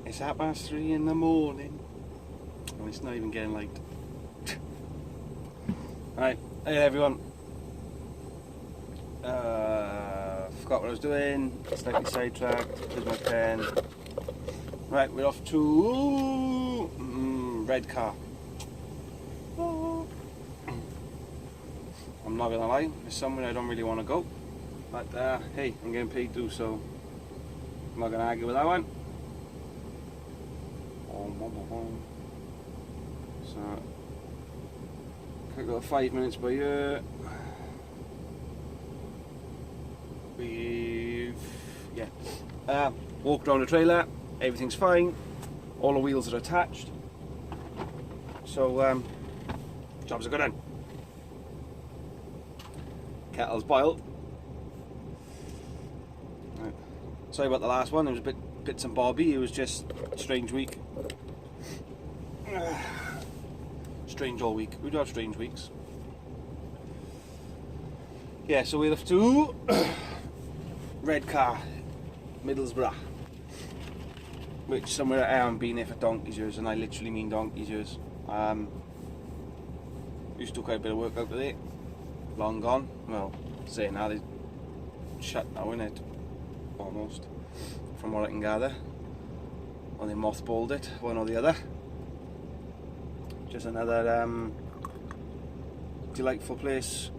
It's 3:30 in the morning and it's not even getting light. Right, hey everyone. Forgot what I was doing, slightly sidetracked, did my pen. Right, we're off to red car. I'm not gonna lie, it's somewhere I don't really want to go, but hey, I'm getting paid to, so I'm not gonna argue with that one. So, quick little 5 minutes by here. Walked around the trailer, everything's fine, all the wheels are attached, so jobs are good done. Kettle's boiled. Right. Sorry about the last one, it was a bit bits and bobby, it was just a strange week. Strange all week, we do have strange weeks. Yeah, so we're off to red car, Middlesbrough, which somewhere I haven't been there for donkey's years, and I literally mean donkey's years. Used to do quite a bit of work out there, long gone. Well, saying now they shut now, innit? Almost, from what I can gather. Or they mothballed it, one or the other. Just another delightful place,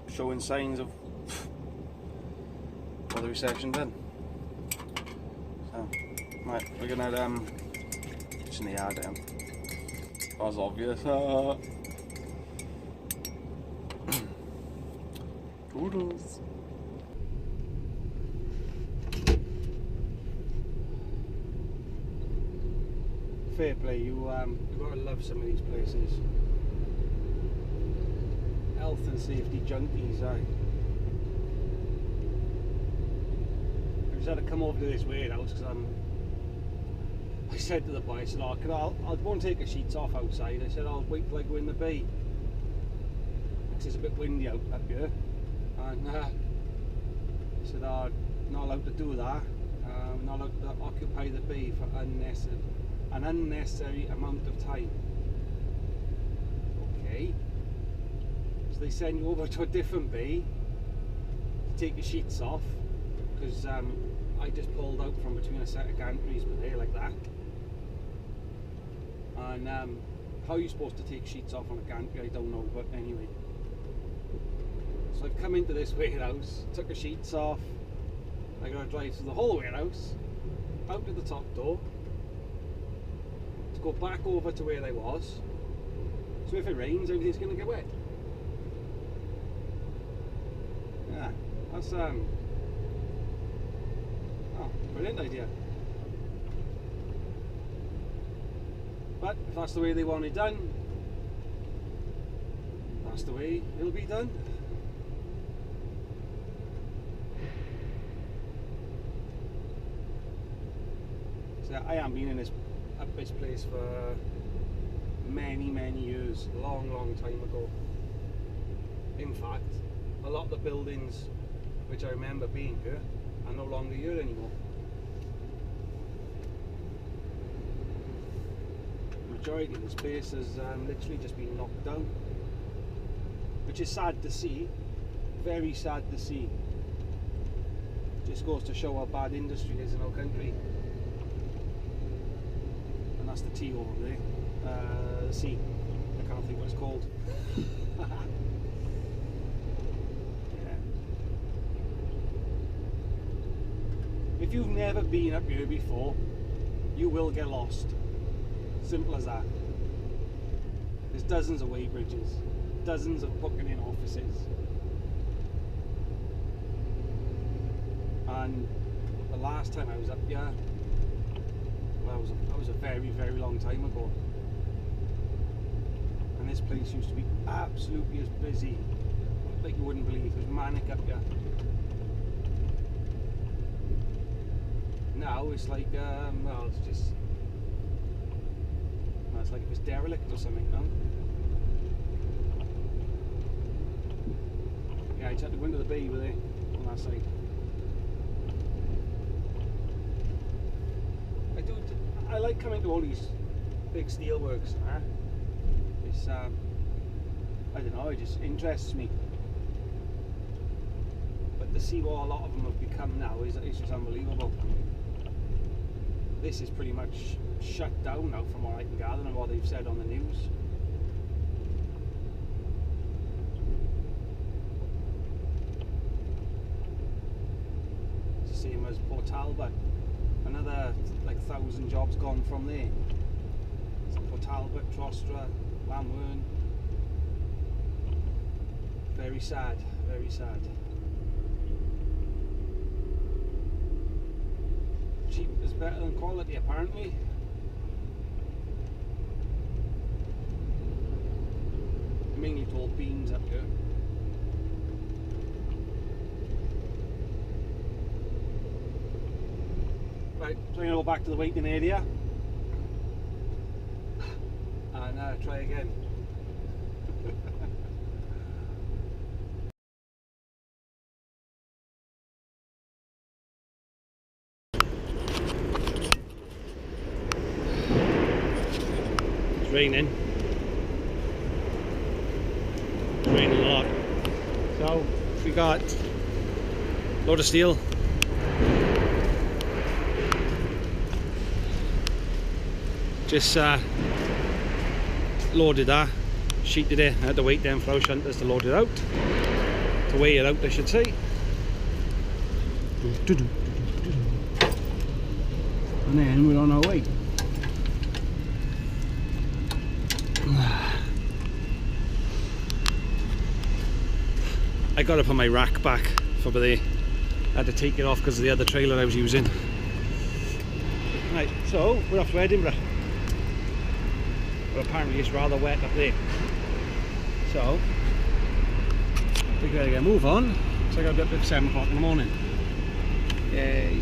showing signs of the reception done. So, right, we're gonna it's in the yard down. That was obvious. Toodles. Fair play, you gotta love some of these places. Health and safety junkies, aye. I just had to come over to this warehouse because I said to the boy, I said, oh, I'll go and take the sheets off outside. I said, I'll wait till I go in the bay, because it's a bit windy up here. And I said, oh, not allowed to do that. Not allowed to occupy the bay for an unnecessary amount of time. Okay. So they send you over to a different bay to take your sheets off, because I just pulled out from between a set of gantries with there like that. And how are you supposed to take sheets off on a gantry, I don't know, but anyway. So I've come into this warehouse, took the sheets off, I gotta drive through the whole warehouse, out to the top door, to go back over to where I was, so if it rains, everything's gonna get wet. Yeah, that's brilliant idea. But if that's the way they want it done, that's the way it'll be done. So I haven't been in this place for many years, long time ago. In fact, a lot of the buildings which I remember being here are no longer here anymore. Majority of the space has literally just been knocked down, which is sad to see, very sad to see. Just goes to show how bad industry is in our country. And that's the T over there, the C, I can't think what it's called. Yeah. If you've never been up here before, you will get lost. Simple as that. There's dozens of weighbridges, dozens of booking in offices, and the last time I was up here, well, that was a very long time ago, and this place used to be absolutely as busy, like you wouldn't believe. It was manic up here. Now it's like well, it's just, it's like it was derelict or something, no? Yeah, I just had to go into the bay with it on that side. like coming to all these big steelworks. It's I don't know, it just interests me. But to see what a lot of them have become now is just unbelievable. This is pretty much shut down now, from what I can gather and what they've said on the news. It's the same as Port Talbot. Another like 1,000 jobs gone from there. So Port Talbot, Trostra, Lamwern. Very sad, very sad. Cheap is better than quality, apparently. Mainly tall beams up here. Right, so I'm going to go back to the waiting area and try again. It's raining. It's raining a lot. So we got a load of steel. Just loaded that, sheeted it. I had to wait then for our shunters to load it out, to weigh it out I should say. And then we're on our way. I got to put my rack back for there. I had to take it off because of the other trailer I was using. Right, so we're off to Edinburgh. But apparently it's rather wet up there. So we gotta get move on. So I gotta be up at 7 o'clock in the morning. Yay.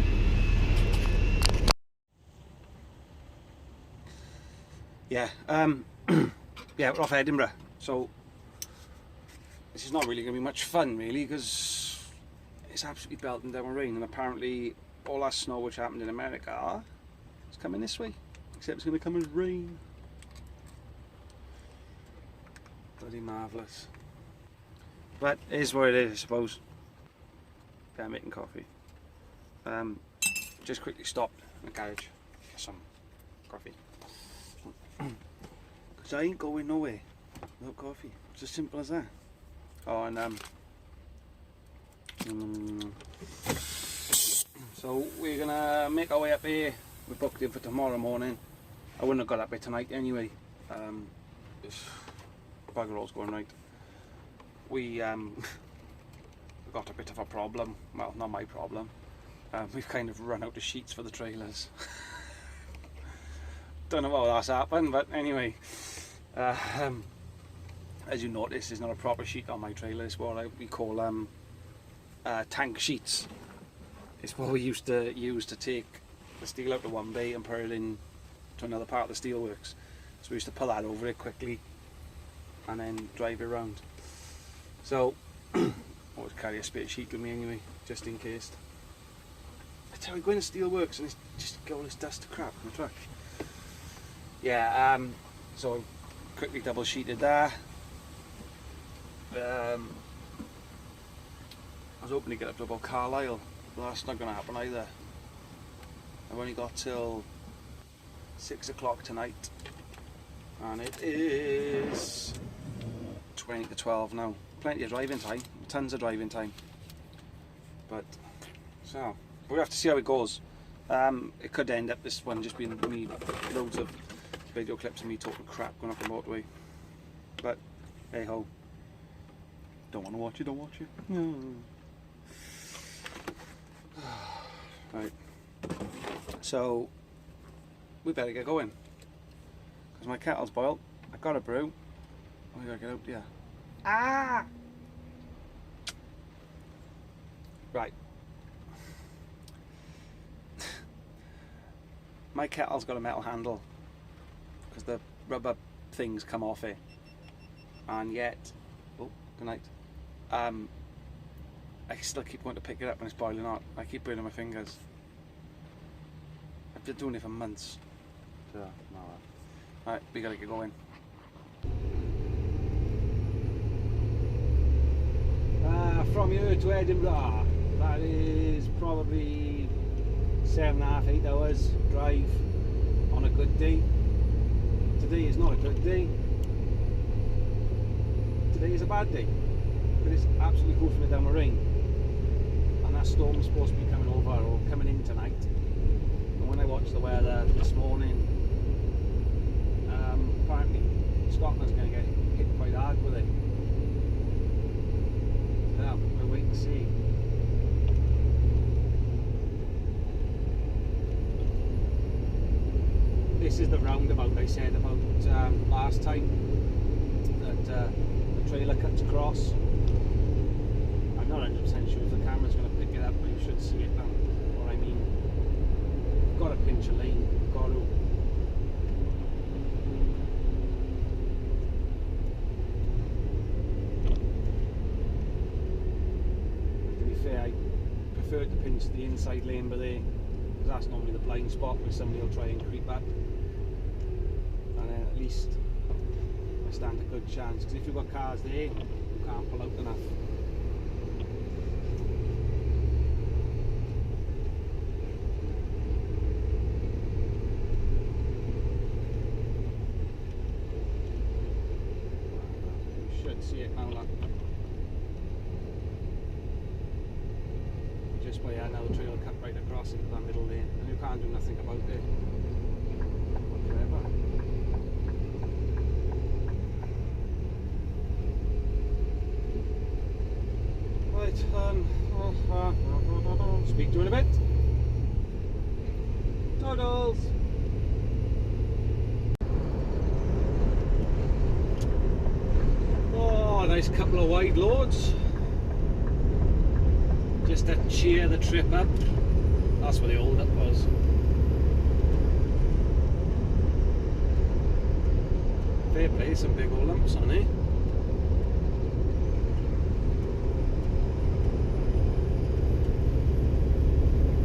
Yeah, yeah, we're off Edinburgh. So this is not really gonna be much fun really, because it's absolutely belting down with rain, and apparently all that snow which happened in America is coming this way. Except it's gonna come as rain. Bloody marvellous. But it is what it is, I suppose. Yeah, I'm making coffee. Just quickly stopped in the garage, get some coffee. Because I ain't going nowhere without coffee. It's as simple as that. Oh, and so we're gonna make our way up here. We're booked in for tomorrow morning. I wouldn't have got up here tonight anyway. Bugger all's going right. We got a bit of a problem. Well, not my problem. We've kind of run out of sheets for the trailers. Don't know how that's happened, but anyway. As you notice, there's not a proper sheet on my trailer. It's what we call tank sheets. It's what we used to use to take the steel out of one bay and put it in to another part of the steelworks. So we used to pull that over it quickly and then drive it around. So I always carry a spare sheet with me anyway, just in case. I tell you, go in the steelworks and it's just got all this dust to crap on the truck. Yeah, so quickly double sheeted there. I was hoping to get up to about Carlisle, but that's not going to happen either. I've only got till 6 o'clock tonight, and it is 20 to 12 now. Plenty of driving time, tons of driving time. But so we'll have to see how it goes. It could end up this one just being me, loads of video clips of me talking crap going up the motorway. But hey ho. Don't want to watch it, don't watch it. No. Right. So we better get going. Because my kettle's boiled. I got a brew. Oh, I gotta get out, yeah. Ah! Right. My kettle's got a metal handle. Because the rubber things come off it. And yet, oh, good night. I still keep wanting to pick it up when it's boiling hot. I keep burning my fingers. I've been doing it for months. So, no. Right, we gotta get going. From here to Edinburgh, that is probably 7.5, 8 hours drive on a good day. Today is not a good day. Today is a bad day. But it's absolutely hoofing it down with rain. And that storm is supposed to be coming over or coming in tonight. And when I watched the weather this morning, apparently Scotland's going to get hit quite hard with it. Yeah, we'll wait and see. This is the roundabout I said about last time that the trailer cuts across. I'm not 100% sure if the camera's going to pick it up, but you should see it now. What I mean, you've got to pinch a lane, you've got to. To be fair, I prefer to pinch the inside lane, but because that's normally the blind spot where somebody will try and creep up. And then at least I stand a good chance, because if you've got cars there, you can't pull out enough. You should see it now, look. Just by now the trail cut right across into that middle lane, and you can't do nothing about it whatsoever. Right, speak to you in a bit. Toodles! Oh, nice couple of wide loads. Just to cheer the trip up. That's where the hold up was. Fair play, some big old lumps on it.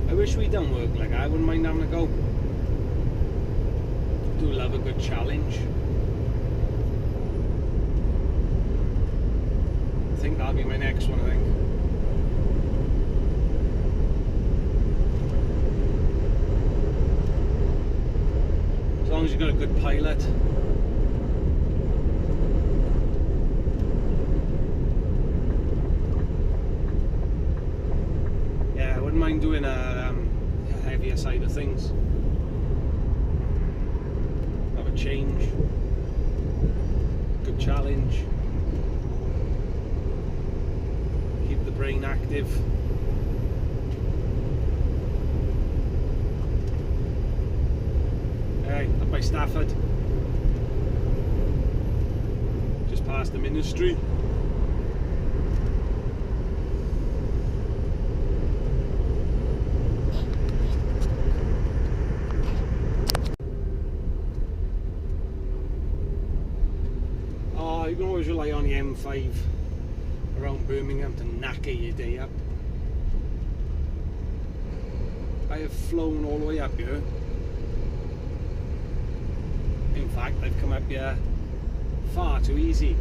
I wish we'd done work like that. I wouldn't mind having a go. Do love a good challenge. I think that'll be my next one, I think. As long as you've got a good pilot. Yeah, I wouldn't mind doing a heavier side of things. Have a change. Good challenge. Keep the brain active. Hey, up by Stafford. Just past the ministry. Oh, you can always rely on the M5 around Birmingham to knacker your day up. I have flown all the way up here. In fact, I've come up here far too easy.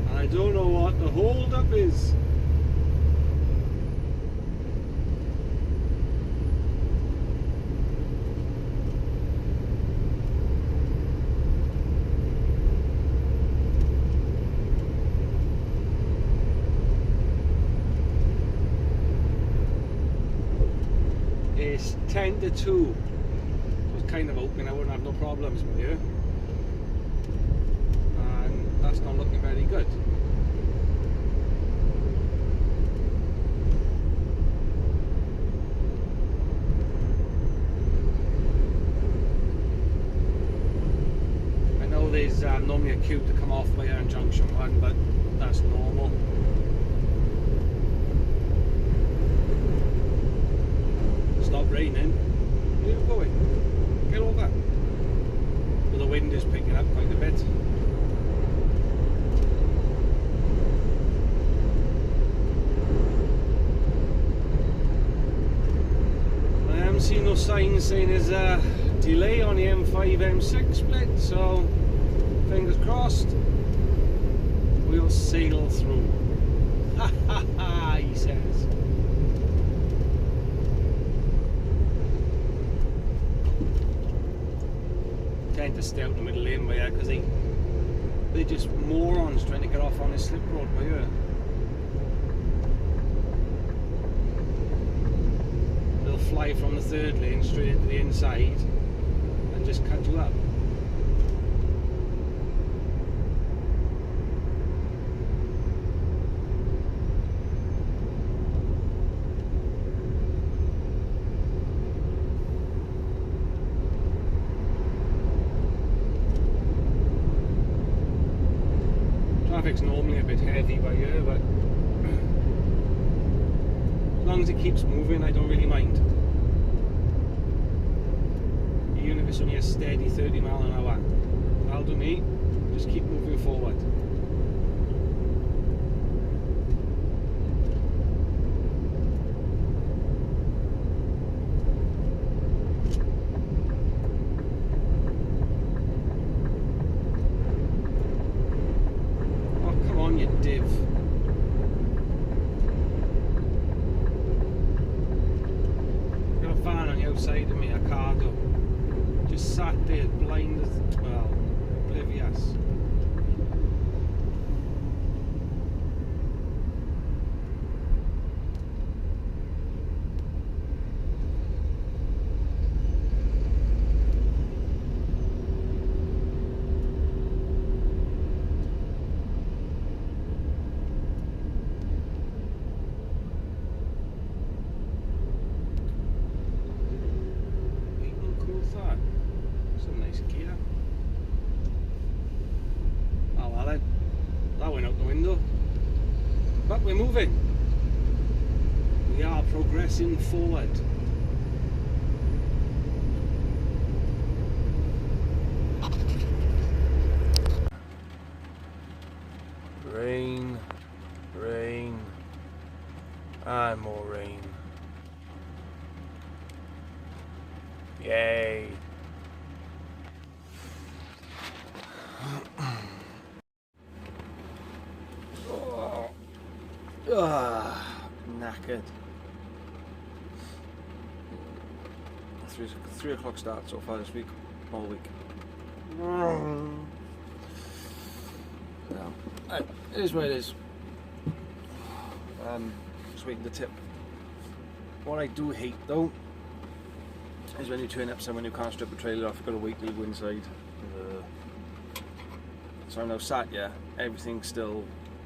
And I don't know what the hold up is. It's 10 to 2. I was kind of hoping I wouldn't have no problems with you. And that's not looking very good. I know there's normally a queue to come off by here in Junction 1, but that's normal. Stop raining. Where are you going? Get over. Well, the wind is picking up quite a bit. haven't seen no signs saying there's a delay on the M5 M6 split, so fingers crossed we'll sail through. Ha ha ha, he says. Tend to stay out in the middle lane by here because they're just morons trying to get off on this slip road by here. They'll fly from the third lane straight into the inside and just cut you up. Traffic's normally a bit heavy by here, but as long as it keeps moving, I don't really mind. Even if it's only a steady 30 mile an hour, that'll do me. Just keep moving forward. Oh, come on, you div. Got a van on the outside of me, a cargo. Just sat there, blind as, well, oblivious. Some nice gear. Oh well then, that went out the window. But we're moving. We are progressing forward. Rain, rain, and more rain. Yay. Knackered. 3 o'clock start so far this week, all week. Yeah. It is what it is. Just waiting to tip. What I do hate though is when you turn up someone who can't strip a trailer off, you've got to wait till you go inside. So I'm now sat here, everything's still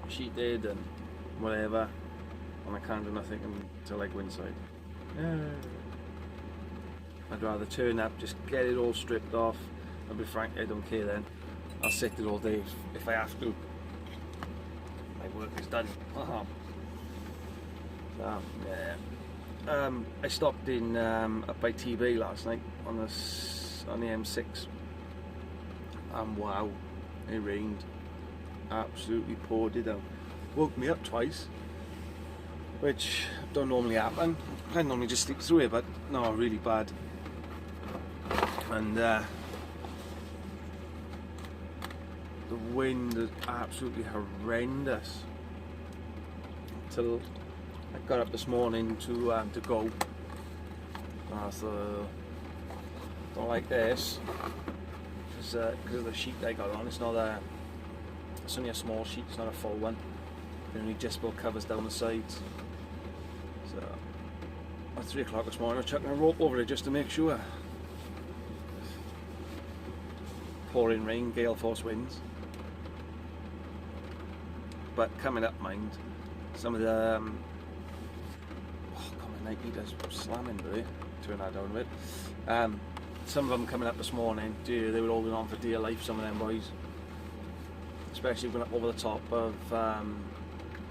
sheeted and whatever, and I can't do nothing until I go inside. I'd rather turn up, just get it all stripped off. I'll be frank, I don't care then. I'll sit it all day if I have to. My work is done. So, yeah. I stopped in up by M.T.D last night on the M6, and wow, it rained. Absolutely poured it down. Woke me up twice, which don't normally happen. I normally just sleep through it, but no, really bad. And the wind is absolutely horrendous. Until I got up this morning to go. So don't like this because of the sheet I got on. It's only a small sheet. It's not a full one. It only just about covers down the sides. So at 3 o'clock this morning, I was chucking a rope over it just to make sure. Pouring rain, gale force winds. But coming up, mind, some of the oh god, my Nike does slamming, boy. Turn that down a bit. Some of them coming up this morning, dear, they were holding on for dear life, some of them boys. Especially going up over the top of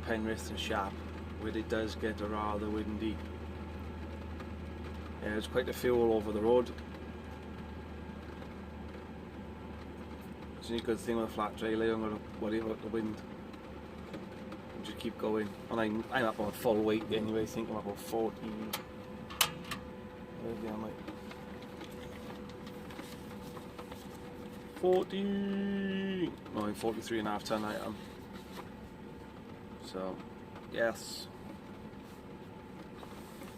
Penrith and Sharp, where it does get rather windy. Yeah, there's quite a few all over the road. It's the only good thing with a flat trailer, I'm going to worry about the wind. And just keep going. And I'm up on full weight anyway, I think I'm about 40. Where's the mic? 40. No, I'm 43.5 ton I am. So, yes.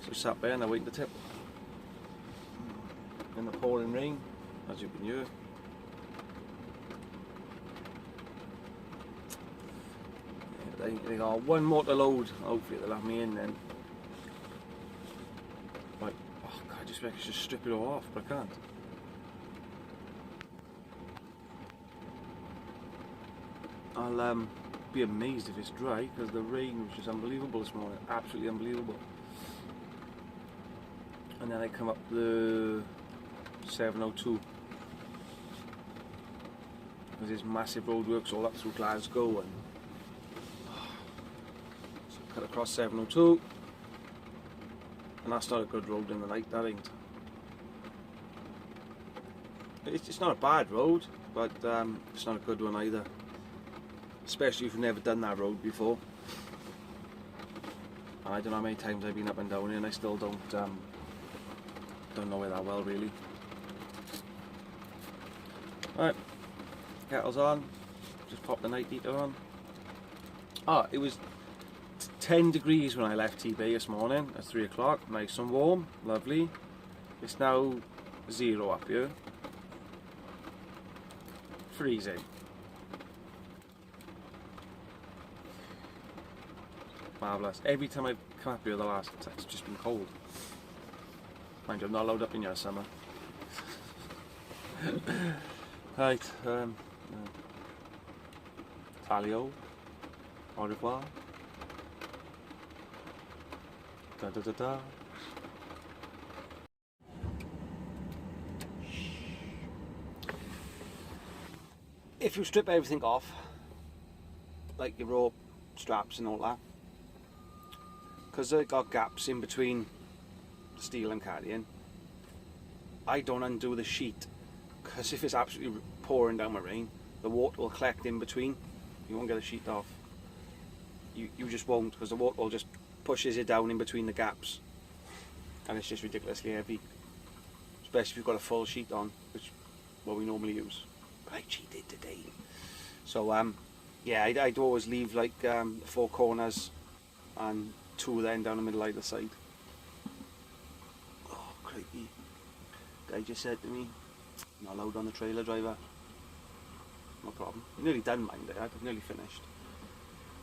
So sat there and I wait the tip. In the pouring rain, as you can hear. They got one more to load. Hopefully they'll have me in then. Like, oh God, I just reckon I should strip it all off, but I can't. I'll be amazed if it's dry, because the rain was just unbelievable this morning. Absolutely unbelievable. And then I come up the 702. There's this massive roadworks all up through Glasgow, and so cut across 702, and that's not a good road in the night, that ain't. It's not a bad road, but it's not a good one either, especially if you've never done that road before. And I don't know how many times I've been up and down here and I still don't know it that well really. Right, kettle's on, just pop the night heater on. Ah, it was 10 degrees when I left T-Bay this morning at 3 o'clock, nice and warm, lovely. It's now 0 up here. Freezing. Marvellous. Every time I've come up here it's just been cold. Mind you, I'm not allowed up in your summer. Right, Talio, au revoir. Da da da da. If you strip everything off, like your rope, straps and all that, because they've got gaps in between the steel I'm carrying, I don't undo the sheet, because if it's absolutely pouring down with rain, the water will collect in between. You won't get the sheet off. You just won't, because the water will just pushes it down in between the gaps, and it's just ridiculously heavy, especially if you've got a full sheet on, which what we normally use. But I cheated today, so yeah, I'd always leave like 4 corners and 2 then down the middle either side. Oh crikey, guy just said to me, not allowed on the trailer, driver. No problem. I'm nearly done mine there, I've nearly finished.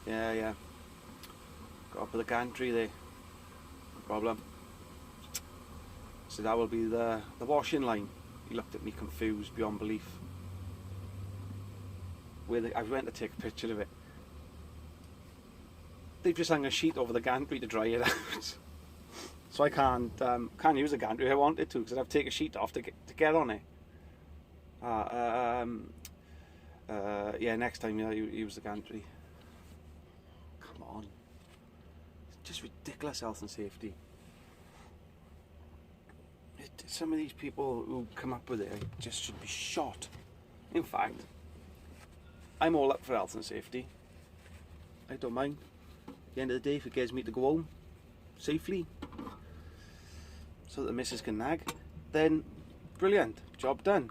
Yeah. Got up with the gantry there. No problem. So that will be the washing line. He looked at me confused beyond belief. I went to take a picture of it. They've just hung a sheet over the gantry to dry it out. So I can't use the gantry if I wanted to, because I'd have to take a sheet off to get on it. Yeah, next time you use the gantry. Come on. It's just ridiculous health and safety. Some of these people who come up with it just should be shot. In fact, I'm all up for health and safety. I don't mind. At the end of the day, if it gets me to go home safely, so that the missus can nag, then brilliant, job done.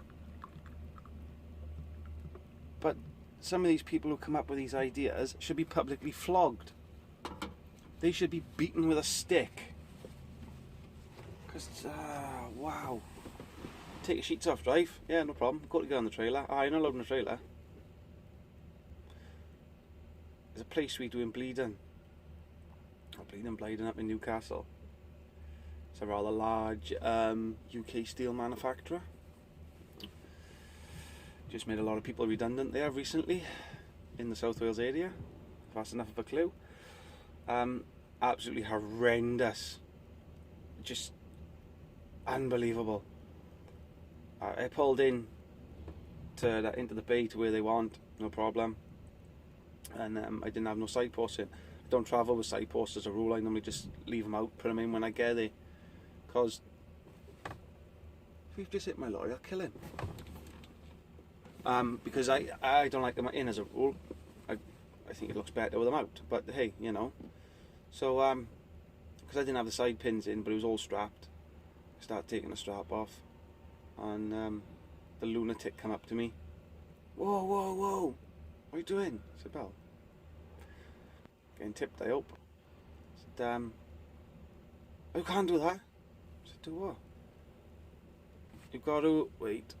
But some of these people who come up with these ideas should be publicly flogged. They should be beaten with a stick. Because, wow. Take your sheets off, drive. Yeah, no problem. Got to get on the trailer. You're not allowed on the trailer. There's a place we do in Bleedon. Bleedon up in Newcastle. It's a rather large UK steel manufacturer. Just made a lot of people redundant there recently in the South Wales area, if that's enough of a clue. Absolutely horrendous. Just unbelievable. I pulled into the bay to where they want, no problem. And I didn't have no side posts in. I don't travel with side posts as a rule. I normally just leave them out, put them in when I get there. Because if you've just hit my lorry, I'll kill him. Because I don't like them in as a rule. I think it looks better with them out. But hey, you know. So, because I didn't have the side pins in, but it was all strapped. Started taking the strap off, and the lunatic come up to me. Whoa, whoa, whoa! What are you doing? I said, well, getting tipped, I hope. I said, you can't do that. I said, do what? You've got to wait.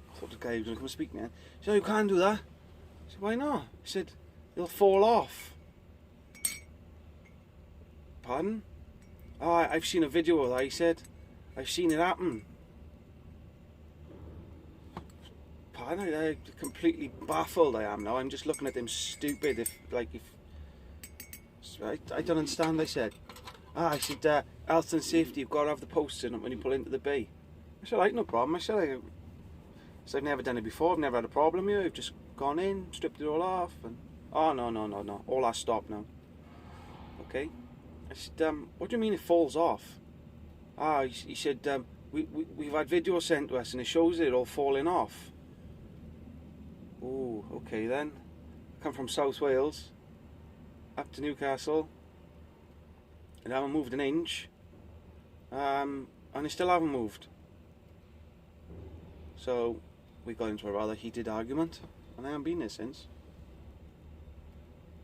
I thought the guy was going to come and speak to me. He said, you can't do that. I said, why not? He said, they'll fall off. Pardon? Oh, I've seen a video of that, he said. I've seen it happen. Pardon? I'm completely baffled I am now. I'm just looking at them stupid. If I don't understand, I said. I said, health and safety, you've got to have the posts in when you pull into the bay. I said, no problem. I said, I've never done it before. I've never had a problem here. I've just gone in, stripped it all off. And oh, no. All that stopped now. Okay. I said, what do you mean it falls off? He said, we've had video sent to us and it shows it all falling off. Oh, okay then. I come from South Wales, up to Newcastle, and I haven't moved an inch, and I still haven't moved. So, we got into a rather heated argument, and I haven't been there since.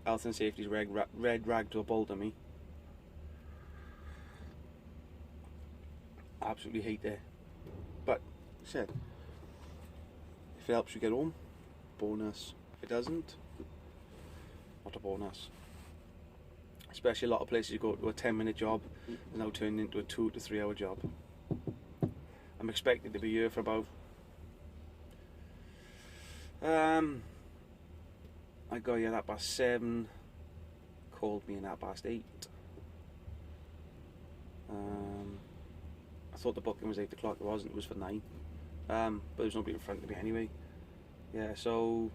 Health and safety's red rag to a bolt on me. Absolutely hate it. But, like I said, if it helps you get home, bonus. If it doesn't, not a bonus. Especially a lot of places you go to a 10-minute job is now turned into a 2 to 3 hour job. I'm expected to be here for about I got here at 7:30, called me in at 8:30. I thought the booking was 8 o'clock, it wasn't, it was for 9. But there was nobody in front of me anyway. Yeah, so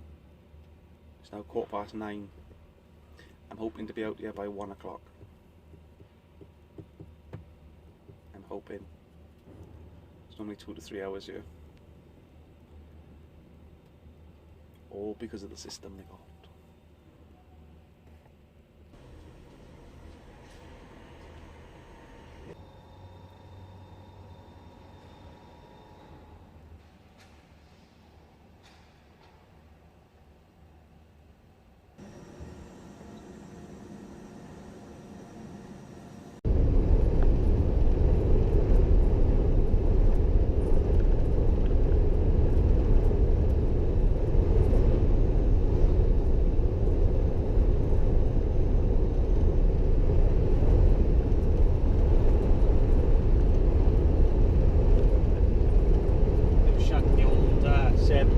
it's now 9:15. I'm hoping to be out here by 1 o'clock. I'm hoping. It's normally 2 to 3 hours here. All because of the system they got.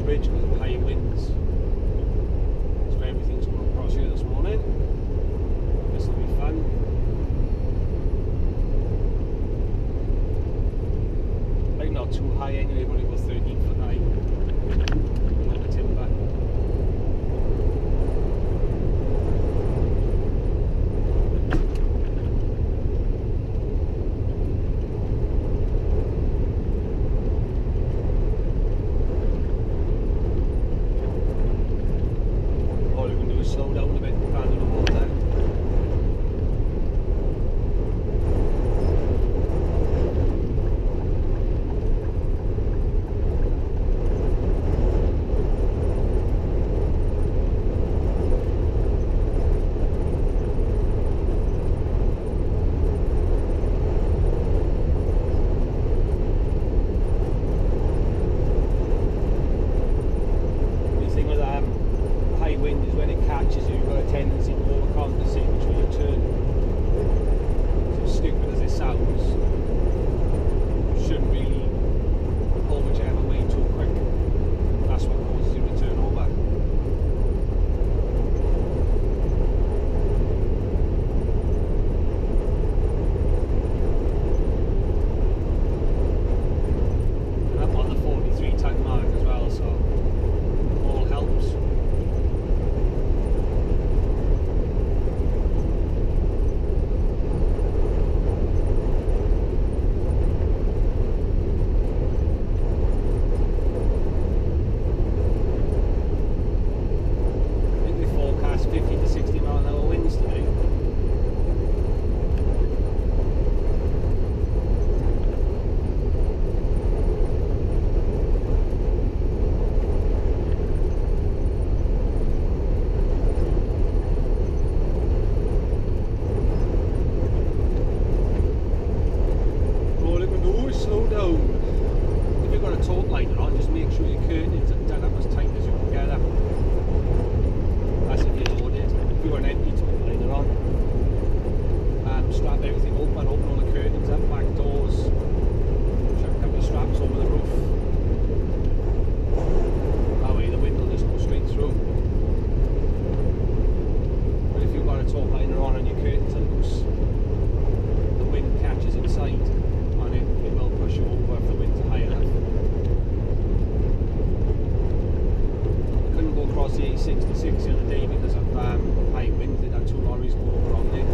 Bridge because of high winds. So everything's going across here this morning. This will be fun. Like not too high anyway, but it was 13 foot high. On the timber. Slow down a bit, kind of the water. a taut liner on, just make sure your curtains are done up as tight as you can get them. That's if you're loaded. If you want an empty taut liner on, strap everything open all the curtains up, back doors, chuck a couple of straps over the roof. That way the wind will just go straight through. But if you've got a taut liner on and your curtains are loose, the wind catches inside and it will push you over if the wind's high enough. I couldn't go across the A66 the other day because of high wind. They had 2 lorries go over on there.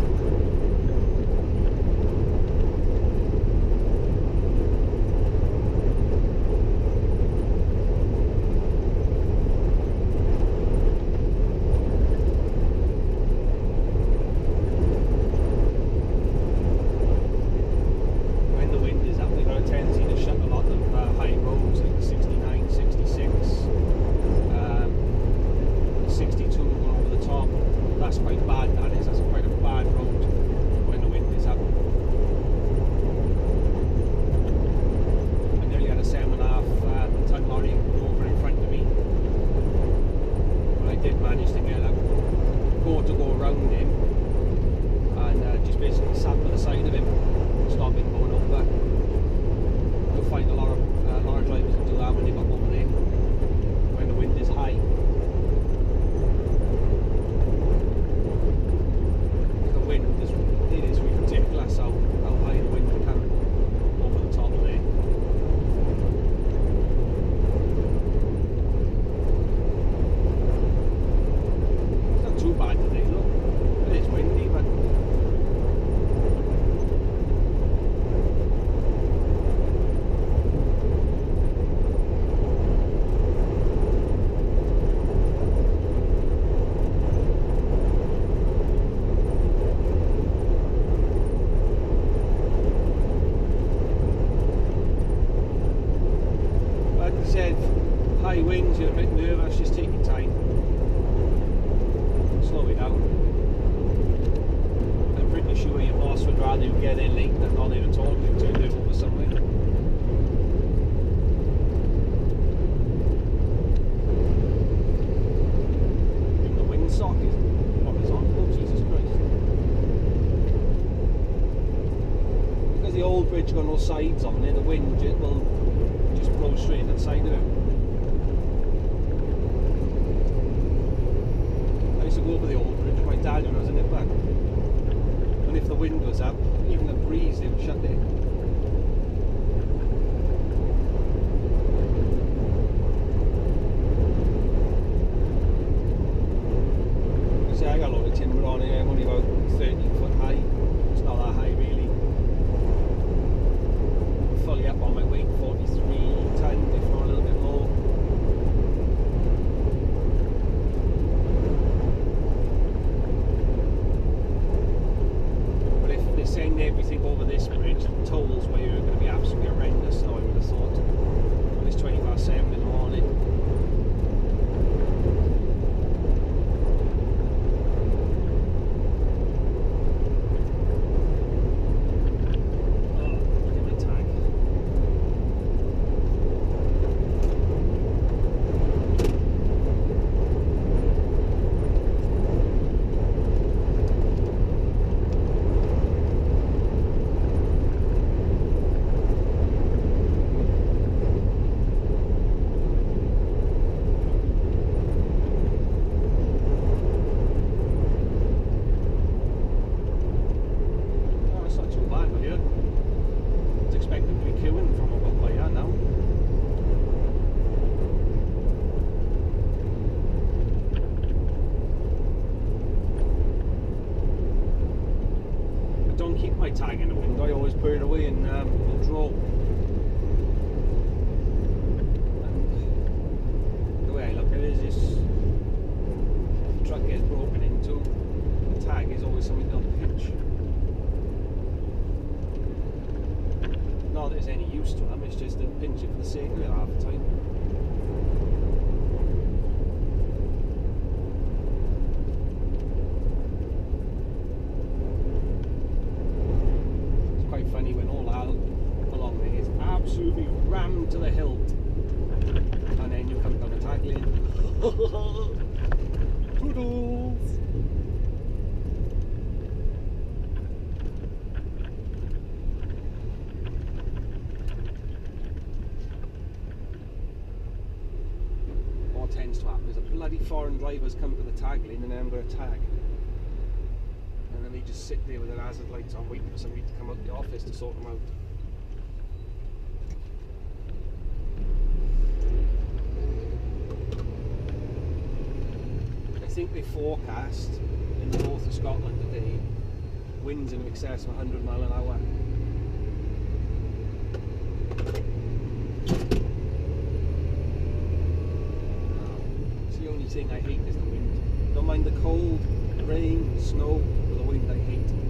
High winds, you're a bit nervous, just take your time. Slow it down. I'm pretty sure your boss would rather you get in late than not even talk you to do over somewhere. Even the windsock is horizontal, Jesus Christ. Because the old bridge got no sides on it, the wind will just blow straight inside of it. Over the old bridge, my dad when I was in it back. And if the wind was up, even the breeze, they would shut it. See, I got a load of timber on here, I'm only about 13 foot high. It's not that high really. Fully up on my weight, 43 ton, if not a little bit more. Send everything over this bridge, the tolls where you're going to be absolutely horrendous now, I would have thought. And it's 20/7 in the morning. Oh, look at my tag. My tag in the wind, I always put it away in the drawer. And the way I look at it is this, if the truck gets broken into, the tag is always something they'll pinch. Not that there's any use to them, it's just they'll pinch it for the sake of it half the time. Funny when all out along there is absolutely absolutely rammed to the hilt, and then you come down the tag lane. Toodles! What tends to happen is the bloody foreign drivers come to the tag lane and then I'm going to tag. And then they just sit there with their hazard lights on waiting for somebody to come out the office to sort them out. I think they forecast in the north of Scotland today winds in excess of 100 mile an hour. It's the only thing I hate is the wind. Don't mind the cold, the rain, the snow, but the wind I hate.